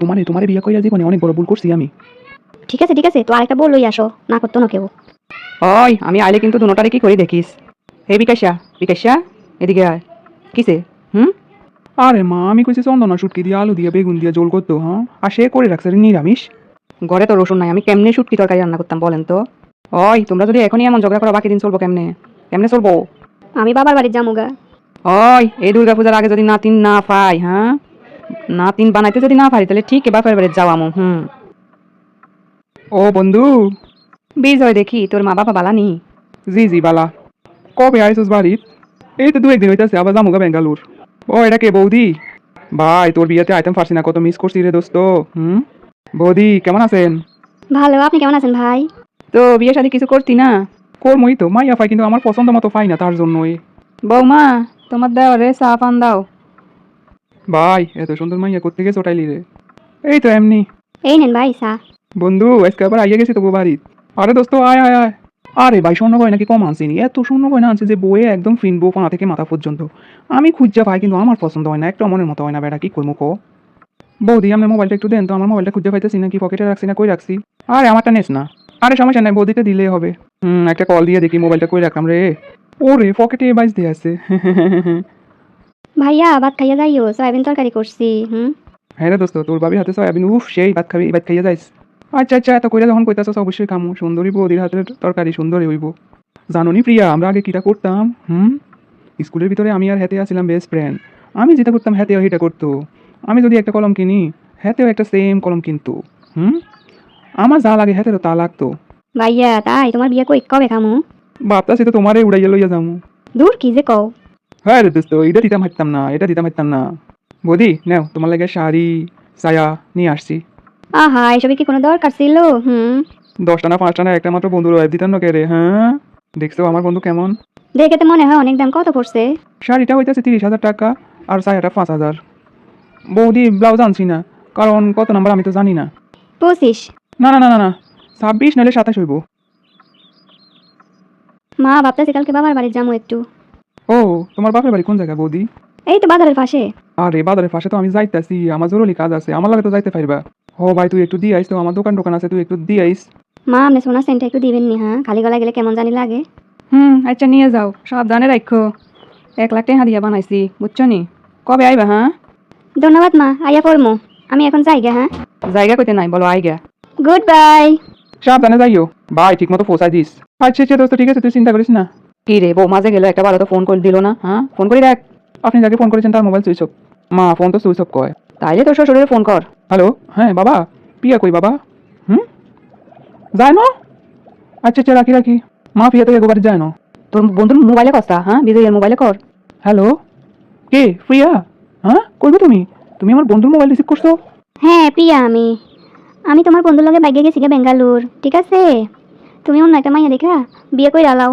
তোমারে বিয়ে কইরা জীবনে অনেক বড় ভুল করছি আমি। ঠিক আছে তো আরেকটা বল লই আসো, না করতো না কেউ। ওই আমি আইলে কিন্তু দুটারে কি করে দেখিস। হে বিকাশা এদিকে আয়। কিসে? আরে মা, আমি কইছি চন্দনা শুটকি দিয়ে আলু দিয়ে বেগুন দিয়ে ঝোল করতো, হ্যাঁ, আর সে করে রাখছে নিরামিষ। ঘরে তো রসুন নাই, আমি কেমনে শুটকি তরকারি রান্না করতাম বলেন তো? ওই তোমরা যদি এখনই এমন ঝগড়া করো, বাকি দিন চলবো কেমনে? কেমনে চলবো? আমি বাবার বাড়ির যামুগা। ওই এই দুর্গা পূজার আগে যদি নাতিন না পাই, হ্যাঁ, নাতিন বানাইতে যদি না পারি তাহলে ঠিক বাপের বাড়ি যাওয়ামো। ও বন্ধু। বিজয় দেখি তোর মা বাবা বালা নি? জি বালা। কবে আইসোস বাড়িত? এই তো 2-1 দিন হইতাছে, আবার যামুগা বেঙ্গালুর। ও এটা কে বৌদি? ভাই তোর বিয়েতে আইটেম পারছি না, কত মিস করছি রে দোস্ত। বৌদি কেমন আছেন? ভালো, আপনি কেমন আছেন ভাই? তো বিয়ে শাদী কিছু করতি না? কর্মই তো মাইয়া পাই, কিন্তু আমার পছন্দ মতো পাই না, তার জন্যই। বৌমা তোমার দেওয়ারে চা পান দাও। ভাই এত সুন্দর মাইয়া করতে গেছে ওটাইলি রে? এই তো এমনি। এই নেন ভাই চা। বন্ধু আজকে আবার আইয়া গেছি তোকে বাড়িত। আরে দোস্ত আয় আয় আয়। আরে ভাই স্বর্ণ গয়না কি কম আনছিনি? এত স্বর্ণ গয়না আনছে যে বইয়ে একদম ফিনবো পা থেকে মাথা পর্যন্ত। আমি খুঁজা পাই, কিন্তু আমার পছন্দ হয় না, একটা মনের মতো হয় না। বেটা কি করবো কো? বৌদি আমার মোবাইলটা একটু দেন তো, আমার মোবাইলটা খুঁজে পাইতেছি না, কি পকেটে রাখছি না কই রাখছি। আরে আমারটা নেস না। আরে সমস্যা নাই, বৌদিকে দিলেই হবে। একটা কল দিয়ে দেখি মোবাইলটা কই রাখলাম রে। ওরে পকেটে বাইজ দিয়ে আছে। ভাইয়া ভাত খাইয়া যাইও, সয়াবিন তরকারি করছি। হ্যাঁ রে দোস্ত, তোর ভাবি হাতে সয়াবিন, উফ সেই ভাত খাবি, ভাত খাইয়া যাইস। আচ্ছা এত কইরা যখন কইতাছস অবশ্যই খামু। সুন্দরী বৌদির হাতের তরকারি সুন্দরই হইব। জানোনি প্রিয়া, আমরা আগে কিটা করতাম? স্কুলের ভিতরে আমি আর হেতে আসছিলাম বেস্ট ফ্রেন্ড। আমি যেটা করতাম হেতেও সেটা করতো। আমি যদি একটা কলম কিনি, হেতেও একটা সেম কলম কিনতো। আমার যা লাগে হেতেরও তা লাগতো। ভাইয়া তাই তোমার বিয়ে কই কবে খামু? ভাবতাছি তো তোমারে উড়াইয়া লইয়া যামু। দূর কি যে কও। হ্যাঁ রে দোস্ত, এটা দিতাম হাঁটতাম না, এটা দিতাম হাঁটতাম না। বৌদি নাও, তোমার লাগে শাড়ি সায়া নিয়ে আসছি। আহা, এসবে কি কোনো দরকার ছিল? 10টা না 5টা না, একটা মাত্র বন্ধুর ওয়াইফ দিতাম না কে রে? হ্যাঁ, দেখছো আমার বন্ধু কেমন? দেখে তো মনে হয় অনেক দাম। কত পড়ছে? শাড়িটা হইতেছে 30,000 টাকা, আর সায়াটা 5,000। বৌদি ব্লাউজ আনছি না, কারণ কত নাম্বার আমি তো জানি না। 25। না 26 নাহলে 27 হইব। মা ভাবতেছি কালকে বাবার বাড়ির যামু একটু। ও, তোমার বাপের বাড়ি কোন জায়গায় বৌদি? এই তো বাজারের পাশে। আরে বাজারের পাশে তো আমি যাইতাছি, আমার জরুরি কাজ আছে, আমার লাগে তো যাইতে পারবা। ও ভাই তুই একটু দিয়ে আইস তো, আমার দোকান আছে, তুই একটু দিয়ে আইস। মা আপনি সোনার সেন্টটা একটু দিবেন নি? হ্যাঁ, খালি গলায় গেলে কেমন জানি লাগে। আচ্ছা নিয়ে যাও, সাবধানে রাখো। 1 লাখ টাকা দিয়া বানাইছি, বুঝছো নি? কবে আইবা? ধন্যবাদ মা, আইয়া পড়মু। আমি এখন যাই গে। হ্যাঁ, জায়গা কইতে নাই, বলো আইগা। Good bye. সাবধানে যাইও ভাই, ঠিক মতো পৌঁছাই দিস। আচ্ছা দোস্ত, ঠিক আছে, তুই চিন্তা করিস না। কি রে বউ মাঝে গেল, একটা বারো তো ফোন করে দিল না? ফোন করি দেখ। আপনি যাকে ফোন করেছেন তার মোবাইল সুইচ অফ। মা ফোন তো সুইচ অফ কয়। তাইলে তোর শ্বশুরের ফোন কর। হ্যালো, হ্যাঁ বাবা, পিয়া কই বাবা? যায় না? আচ্ছা রাখি। মা পিয়া তো একবারে যায় না। তোর বন্ধুর মোবাইলে কথা, বিজয়ের মোবাইলে কর। হ্যালো, কে? প্রিয়া? কইবে তুমি? তুমি আমার বন্ধুর মোবাইল রিসিভ করছো? হ্যাঁ প্রিয়া, আমি তোমার বন্ধুর লগে বাইকে গেছি গে বেঙ্গালুর। ঠিক আছে, তুমি অন্য একটা মাইয়া দেখা বিয়ে কইরা লাও।